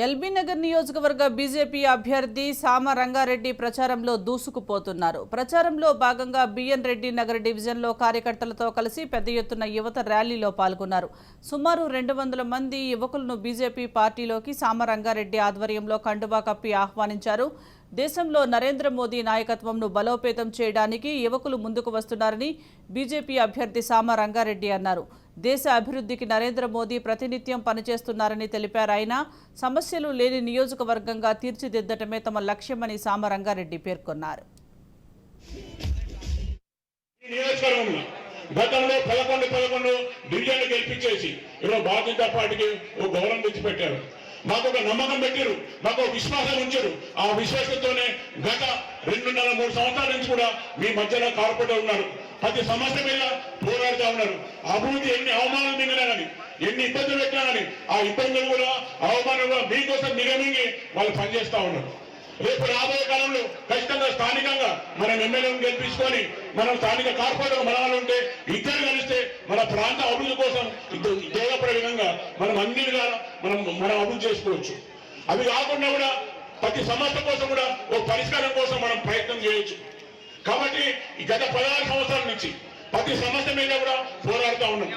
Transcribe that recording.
LB Nagar నియోజకవర్గ BJP అభ్యర్థి సామ రంగారెడ్డి ప్రచారంలో దూసుకుపోతున్నారు. ప్రచారంలో భాగంగా బిఎన్ రెడ్డి నగర్ డివిజన్లో కార్యకర్తలతో కలిసి పెద్ద ఎత్తున యువత ర్యాలీలో పాల్గొన్నారు. సుమారు 200 మంది యువకులను బీజేపీ పార్టీలోకి సామ రంగారెడ్డి ఆధ్వర్యంలో కండువా కప్పి ఆహ్వానించారు. దేశంలో నరేంద్ర మోదీ నాయకత్వంను బలోపేతం చేయడానికి యువకులు ముందుకు వస్తున్నారని బీజేపీ అభ్యర్థి సామ రంగారెడ్డి అన్నారు. దేశ అభివృద్ధికి నరేంద్ర మోదీ ప్రతినిత్యం పనిచేస్తున్నారని తెలిపారు. ఆయన సమస్యలు లేని నియోజకవర్గంగా తీర్చిదిద్దటమే తమ లక్ష్యమని సామ రంగారెడ్డి పేర్కొన్నారు. గతంలో 11 డివిజన్లు గెలిపించేసి ఇలా భారతీయ జనతా పార్టీకి ఒక గౌరవం తెచ్చిపెట్టారు. మాకు ఒక నమ్మకం పెట్టారు, మాకు ఒక విశ్వాసం ఉంచారు. ఆ విశ్వాసంతోనే గత 2.5-3 సంవత్సరాల నుంచి కూడా మీ మధ్యలో కార్పొరేటర్ ఉన్నారు. ప్రతి సమస్య మీద పోరాడుతూ ఉన్నారు. అభివృద్ధి ఎన్ని అవమానాలు మింగినా కానీ, ఎన్ని ఇబ్బందులు పెట్టినా కానీ ఆ ఇబ్బందులు కూడా అవమానాలు కూడా మీకోసం మిగమింగి వాళ్ళు పనిచేస్తూ ఉన్నారు. రేపు రాబోయే కాలంలో ఖచ్చితంగా స్థానికంగా మనం ఎమ్మెల్యేలను గెలిపించుకొని మనం స్థానిక కార్పొరేటర్ మనలో ఉంటే ఇద్దరు కలిస్తే మన ప్రాంత అభివృద్ధి కోసం దోహదపడే విధంగా మనం అన్ని విధాలు మనం అభివృద్ధి చేసుకోవచ్చు. అవి కాకుండా కూడా ప్రతి సమస్య కోసం కూడా ఒక పరిష్కారం కోసం మనం ప్రయత్నం చేయొచ్చు. కాబట్టి ఈ గత 16 సంవత్సరాల నుంచి ప్రతి సమస్య మీద కూడా పోరాడుతూ ఉన్నాం.